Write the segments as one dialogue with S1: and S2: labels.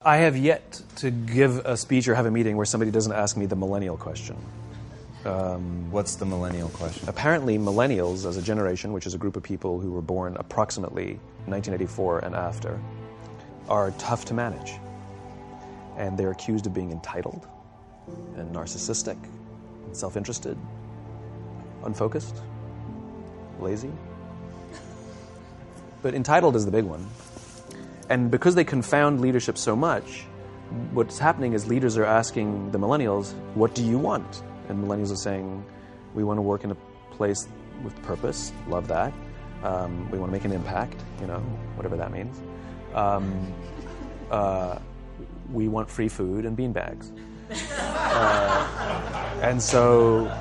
S1: I have yet to give a speech or have a meeting where somebody doesn't ask me the millennial question.
S2: What's the millennial question?
S1: Apparently, millennials as a generation, which is a group of people who were born approximately 1984 and after, are tough to manage. And they're accused of being entitled and narcissistic and self-interested, unfocused, lazy. But entitled is the big one. And because they confound leadership so much, what's happening is leaders are asking the millennials, what do you want? And millennials are saying, we want to work in a place with purpose, love that. We want to make an impact, whatever that means. We want free food and beanbags. And so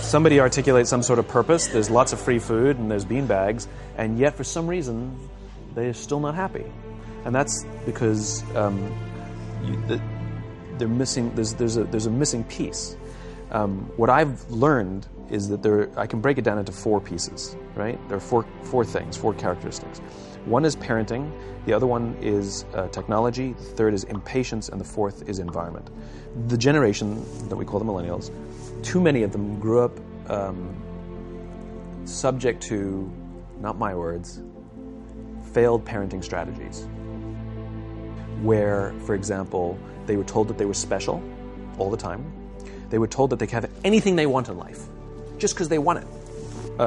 S1: somebody articulates some sort of purpose, there's lots of free food and there's beanbags, and yet for some reason, they're still not happy. And that's because they're missing. There's a missing piece. What I've learned is that I can break it down into 4 pieces. Right? There are four things, 4 characteristics. One is parenting. The other one is technology. The third is impatience, and the fourth is environment. The generation that we call the millennials, too many of them grew up subject to, not my words, failed parenting strategies. Where, for example, they were told that they were special all the time. They were told that they could have anything they want in life, just because they want it.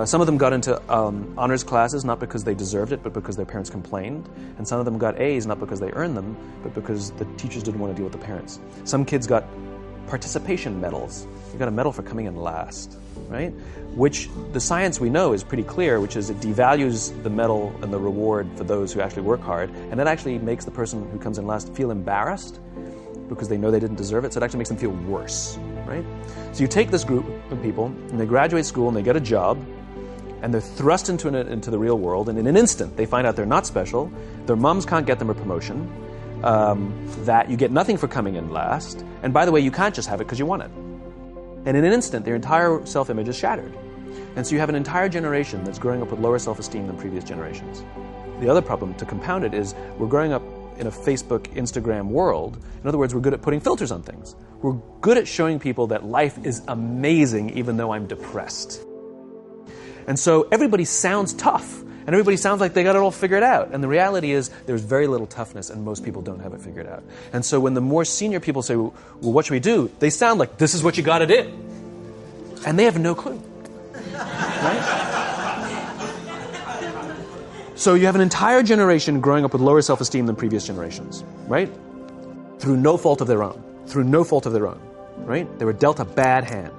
S1: Some of them got into honors classes, not because they deserved it, but because their parents complained. And some of them got A's, not because they earned them, but because the teachers didn't want to deal with the parents. Some kids got participation medals. You got a medal for coming in last, right? Which the science we know is pretty clear, which is it devalues the medal and the reward for those who actually work hard, and it actually makes the person who comes in last feel embarrassed because they know they didn't deserve it, so it actually makes them feel worse, right? So you take this group of people, and they graduate school, and they get a job, and they're thrust into the real world, and in an instant, they find out they're not special, their moms can't get them a promotion, that you get nothing for coming in last, and by the way, you can't just have it because you want it. And in an instant, their entire self-image is shattered. And so you have an entire generation that's growing up with lower self-esteem than previous generations. The other problem, to compound it, is we're growing up in a Facebook, Instagram world. In other words, we're good at putting filters on things. We're good at showing people that life is amazing even though I'm depressed. And so everybody sounds tough, and everybody sounds like they got it all figured out. And the reality is there's very little toughness, and most people don't have it figured out. And so when the more senior people say, well, what should we do? They sound like, this is what you got to do. And they have no clue. Right? So you have an entire generation growing up with lower self-esteem than previous generations, right? Through no fault of their own. Through no fault of their own, right? They were dealt a bad hand.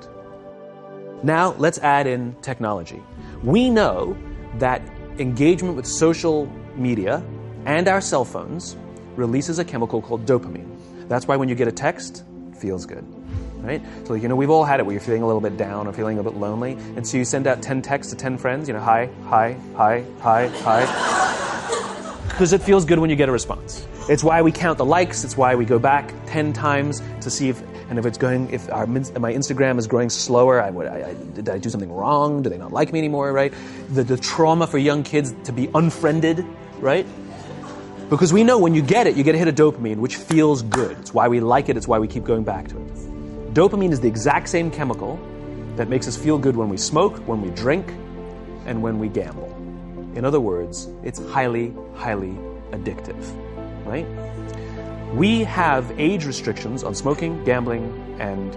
S1: Now, let's add in technology. We know that engagement with social media and our cell phones releases a chemical called dopamine. That's why when you get a text, it feels good, right? So, we've all had it where you're feeling a little bit down or feeling a bit lonely, and so you send out 10 texts to 10 friends, hi, hi, hi, hi, hi, because it feels good when you get a response. It's why we count the likes. It's why we go back 10 times to see if my Instagram is growing slower, did I do something wrong? Do they not like me anymore, right? The trauma for young kids to be unfriended, right? Because we know when you get it, you get a hit of dopamine, which feels good. It's why we like it. It's why we keep going back to it. Dopamine is the exact same chemical that makes us feel good when we smoke, when we drink, and when we gamble. In other words, it's highly, highly addictive, right? We have age restrictions on smoking, gambling, and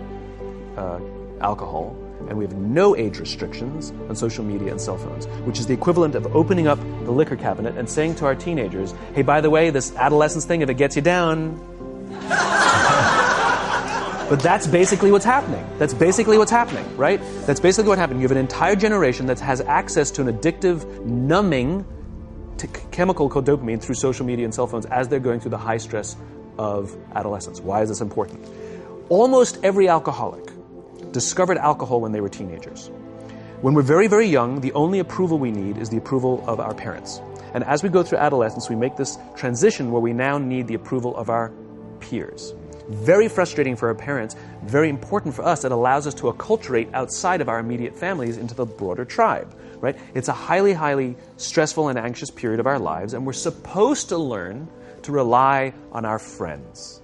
S1: alcohol, and we have no age restrictions on social media and cell phones, which is the equivalent of opening up the liquor cabinet and saying to our teenagers, hey, by the way, this adolescence thing, if it gets you down... But that's basically what's happening. That's basically what's happening, right? That's basically what happened. You have an entire generation that has access to an addictive, numbing chemical called dopamine through social media and cell phones as they're going through the high stress of adolescence. Why is this important? Almost every alcoholic discovered alcohol when they were teenagers. When we're very, very young, the only approval we need is the approval of our parents. And as we go through adolescence, we make this transition where we now need the approval of our peers. Very frustrating for our parents, very important for us. It allows us to acculturate outside of our immediate families into the broader tribe, right? It's a highly, highly stressful and anxious period of our lives, and we're supposed to learn to rely on our friends.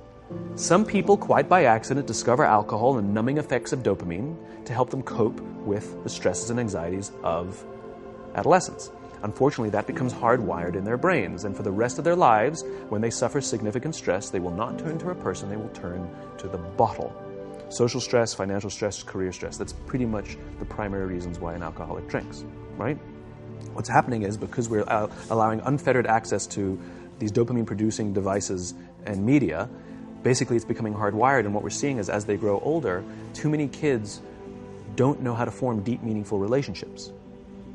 S1: Some people, quite by accident, discover alcohol and numbing effects of dopamine to help them cope with the stresses and anxieties of adolescence. Unfortunately, that becomes hardwired in their brains, and for the rest of their lives, when they suffer significant stress, they will not turn to a person, they will turn to the bottle. Social stress, financial stress, career stress, that's pretty much the primary reasons why an alcoholic drinks, right? What's happening is, because we're allowing unfettered access to these dopamine-producing devices and media, basically it's becoming hardwired, and what we're seeing is, as they grow older, too many kids don't know how to form deep, meaningful relationships.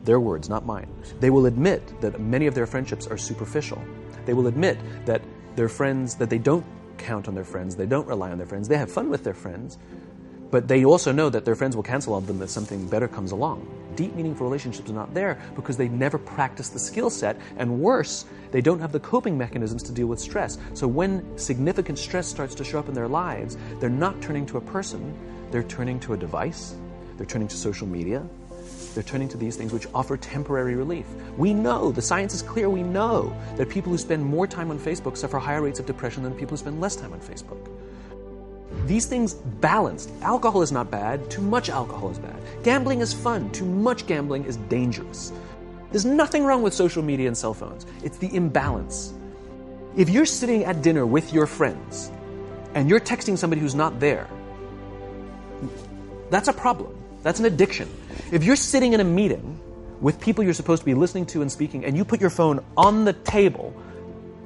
S1: Their words, not mine. They will admit that many of their friendships are superficial. They will admit that their friends, that they don't count on their friends, they don't rely on their friends, they have fun with their friends, but they also know that their friends will cancel on them if something better comes along. Deep, meaningful relationships are not there because they never practice the skill set, and worse, they don't have the coping mechanisms to deal with stress. So when significant stress starts to show up in their lives, they're not turning to a person, they're turning to a device, they're turning to social media, they're turning to these things which offer temporary relief. We know, the science is clear, we know that people who spend more time on Facebook suffer higher rates of depression than people who spend less time on Facebook. These things balanced. Alcohol is not bad, too much alcohol is bad. Gambling is fun, too much gambling is dangerous. There's nothing wrong with social media and cell phones. It's the imbalance. If you're sitting at dinner with your friends and you're texting somebody who's not there, that's a problem. That's an addiction. If you're sitting in a meeting with people you're supposed to be listening to and speaking, and you put your phone on the table,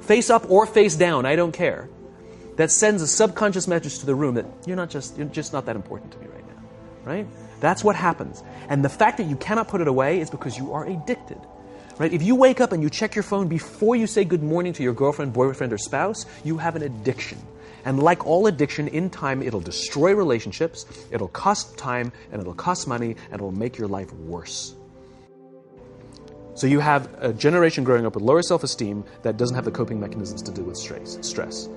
S1: face up or face down, I don't care, that sends a subconscious message to the room that you're just not that important to me right now, right? That's what happens. And the fact that you cannot put it away is because you are addicted, right? If you wake up and you check your phone before you say good morning to your girlfriend, boyfriend, or spouse, you have an addiction. And like all addiction, in time, it'll destroy relationships, it'll cost time, and it'll cost money, and it'll make your life worse. So you have a generation growing up with lower self-esteem that doesn't have the coping mechanisms to deal with stress.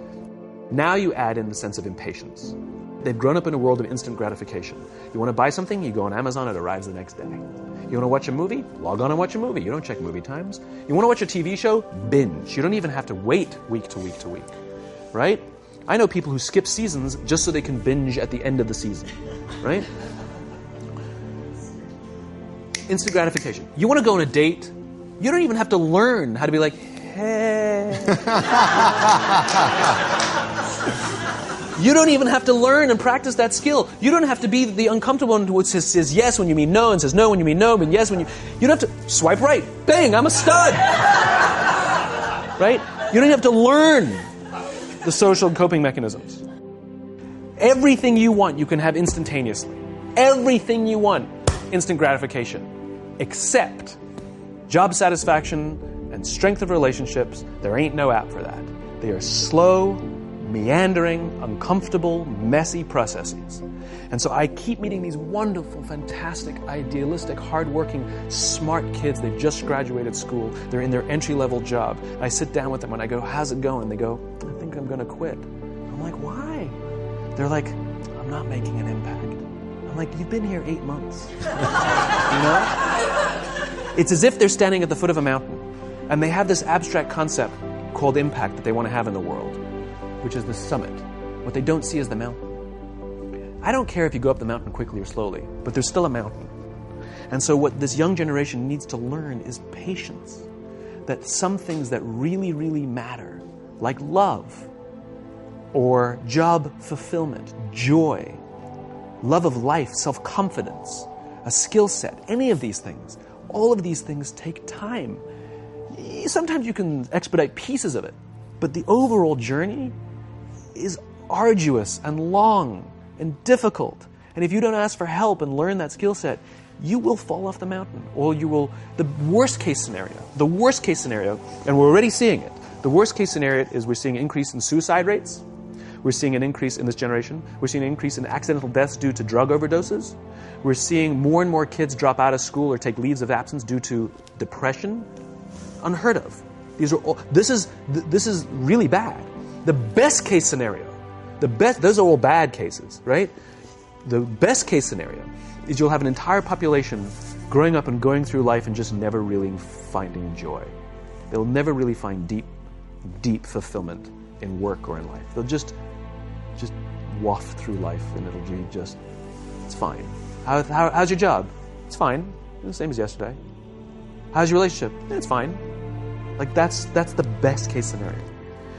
S1: Now you add in the sense of impatience. They've grown up in a world of instant gratification. You want to buy something, you go on Amazon, it arrives the next day. You want to watch a movie? Log on and watch a movie. You don't check movie times. You want to watch a TV show? Binge. You don't even have to wait week to week to week, right? I know people who skip seasons just so they can binge at the end of the season, right? Instant gratification. You want to go on a date? You don't even have to learn how to be like, hey. You don't even have to learn and practice that skill. You don't have to be the uncomfortable one who says yes when you mean no and says no when you mean no and yes when you... You don't have to swipe right. Bang, I'm a stud. Right? You don't have to learn the social coping mechanisms. Everything you want, you can have instantaneously. Everything you want, instant gratification. Except job satisfaction and strength of relationships, there ain't no app for that. They are slow, meandering, uncomfortable, messy processes. And so I keep meeting these wonderful, fantastic, idealistic, hardworking, smart kids. They've just graduated school. They're in their entry-level job. I sit down with them and I go, how's it going? They go, I think I'm going to quit. I'm like, why? They're like, I'm not making an impact. I'm like, you've been here 8 months. You know? It's as if they're standing at the foot of a mountain and they have this abstract concept called impact that they want to have in the world, which is the summit. What they don't see is the mountain. I don't care if you go up the mountain quickly or slowly, but there's still a mountain. And so what this young generation needs to learn is patience. That some things that really, really matter, like love, or job fulfillment, joy, love of life, self-confidence, a skill set, any of these things, all of these things take time. Sometimes you can expedite pieces of it, but the overall journey is arduous and long and difficult. And if you don't ask for help and learn that skill set, you will fall off the mountain. Or you will, the worst case scenario, and we're already seeing it, the worst case scenario is we're seeing an increase in suicide rates. We're seeing an increase in this generation. We're seeing an increase in accidental deaths due to drug overdoses. We're seeing more and more kids drop out of school or take leaves of absence due to depression. Unheard of. This is really bad. The best case scenario, those are all bad cases, right? The best case scenario is you'll have an entire population growing up and going through life and just never really finding joy. They'll never really find deep, deep fulfillment in work or in life. They'll just waft through life, and it'll be just, it's fine. How's your job? It's fine. It's the same as yesterday. How's your relationship? It's fine. Like that's the best case scenario.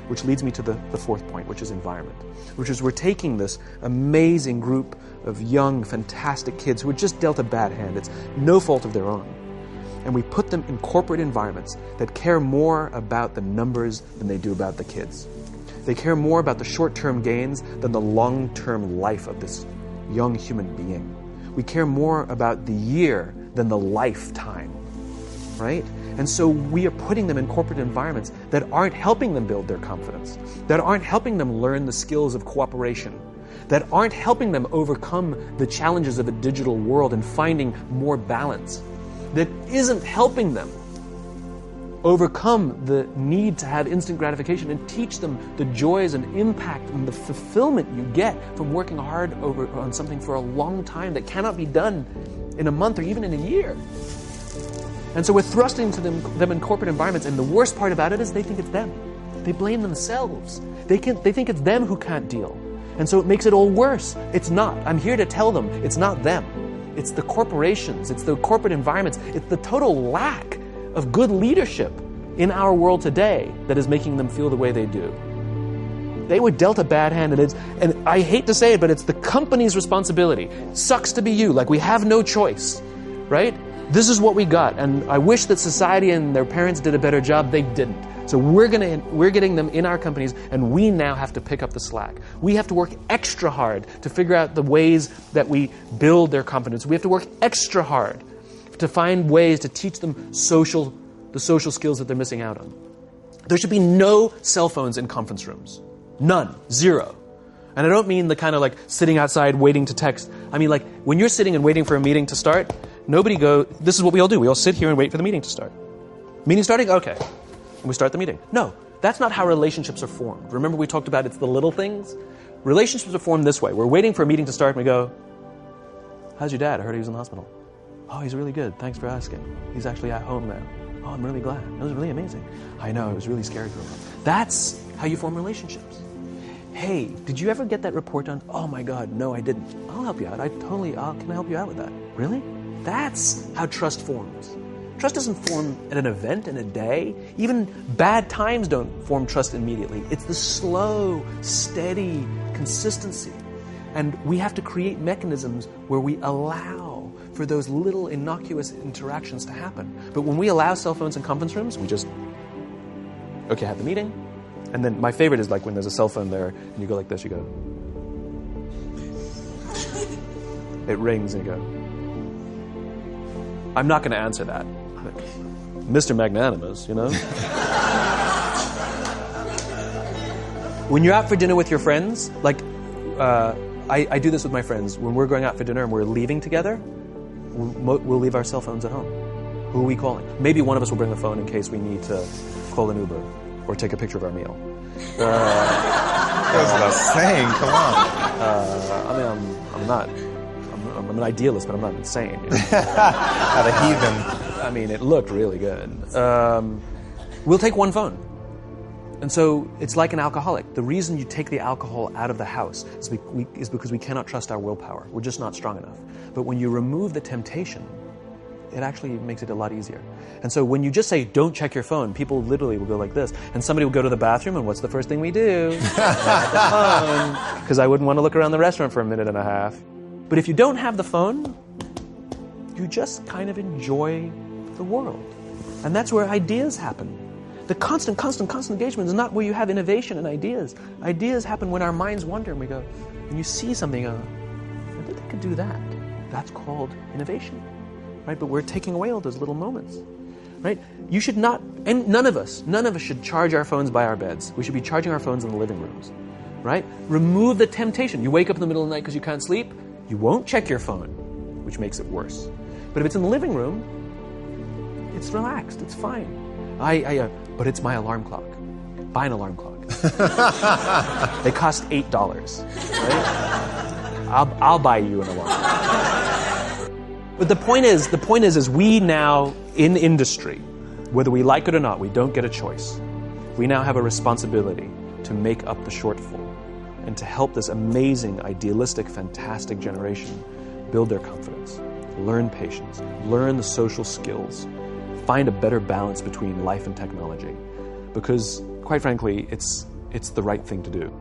S1: Which leads me to the fourth point, which is environment. Which is we're taking this amazing group of young, fantastic kids who were just dealt a bad hand. It's no fault of their own. And we put them in corporate environments that care more about the numbers than they do about the kids. They care more about the short-term gains than the long-term life of this young human being. We care more about the year than the lifetime, right? And so we are putting them in corporate environments that aren't helping them build their confidence, that aren't helping them learn the skills of cooperation, that aren't helping them overcome the challenges of a digital world and finding more balance, that isn't helping them overcome the need to have instant gratification and teach them the joys and impact and the fulfillment you get from working hard on something for a long time that cannot be done in a month or even in a year. And so we're thrusting to them in corporate environments, and the worst part about it is they think it's them. They blame themselves. They think it's them who can't deal. And so it makes it all worse. It's not. I'm here to tell them it's not them. It's the corporations. It's the corporate environments. It's the total lack of good leadership in our world today that is making them feel the way they do. They were dealt a bad hand, and I hate to say it, but it's the company's responsibility. It sucks to be you. Like, we have no choice, right? This is what we got, and I wish that society and their parents did a better job. They didn't. So we're getting them in our companies, and we now have to pick up the slack. We have to work extra hard to figure out the ways that we build their confidence. We have to work extra hard to find ways to teach them the social skills that they're missing out on. There should be no cell phones in conference rooms. None. Zero. And I don't mean the kind of like sitting outside waiting to text. I mean like when you're sitting and waiting for a meeting to start, this is what we all do. We all sit here and wait for the meeting to start. Meeting starting? Okay. And we start the meeting. No, that's not how relationships are formed. Remember we talked about it's the little things? Relationships are formed this way. We're waiting for a meeting to start and we go, how's your dad? I heard he was in the hospital. Oh, he's really good. Thanks for asking. He's actually at home now. Oh, I'm really glad. It was really amazing. I know, it was really scary for him. That's how you form relationships. Hey, did you ever get that report done? Oh my God, no, I didn't. I'll help you out. Can I help you out with that? Really? That's how trust forms. Trust doesn't form at an event in a day. Even bad times don't form trust immediately. It's the slow, steady consistency. And we have to create mechanisms where we allow for those little innocuous interactions to happen. But when we allow cell phones in conference rooms, we just, okay, have the meeting. And then my favorite is like when there's a cell phone there and you go like this, you go. It rings and you go. I'm not going to answer that. Mr. Magnanimous, you know? When you're out for dinner with your friends, like I do this with my friends. When we're going out for dinner and we're leaving together, we'll leave our cell phones at home. Who are we calling? Maybe one of us will bring the phone in case we need to call an Uber or take a picture of our meal.
S2: That's what I was saying. Come on.
S1: I'm an idealist, but I'm not insane. You know?
S2: Not a heathen.
S1: I mean, it looked really good. We'll take one phone. And so it's like an alcoholic. The reason you take the alcohol out of the house is because we cannot trust our willpower. We're just not strong enough. But when you remove the temptation, it actually makes it a lot easier. And so when you just say, don't check your phone, people literally will go like this. And somebody will go to the bathroom, and what's the first thing we do? Have the phone. Because I wouldn't want to look around the restaurant for a minute and a half. But if you don't have the phone, you just kind of enjoy the world. And that's where ideas happen. The constant engagement is not where you have innovation and ideas. Ideas happen when our minds wander and we go, and you see something, I think I could do that. That's called innovation, right? But we're taking away all those little moments, right? You should not, and none of us should charge our phones by our beds. We should be charging our phones in the living rooms, right? Remove the temptation. You wake up in the middle of the night because you can't sleep, you won't check your phone, which makes it worse. But if it's in the living room, it's relaxed, it's fine. But it's my alarm clock. Buy an alarm clock. They cost $8, right? I'll buy you an alarm clock. But the point is we now, in industry, whether we like it or not, we don't get a choice. We now have a responsibility to make up the shortfall and to help this amazing, idealistic, fantastic generation build their confidence, learn patience, learn the social skills, find a better balance between life and technology. Because, quite frankly, it's the right thing to do.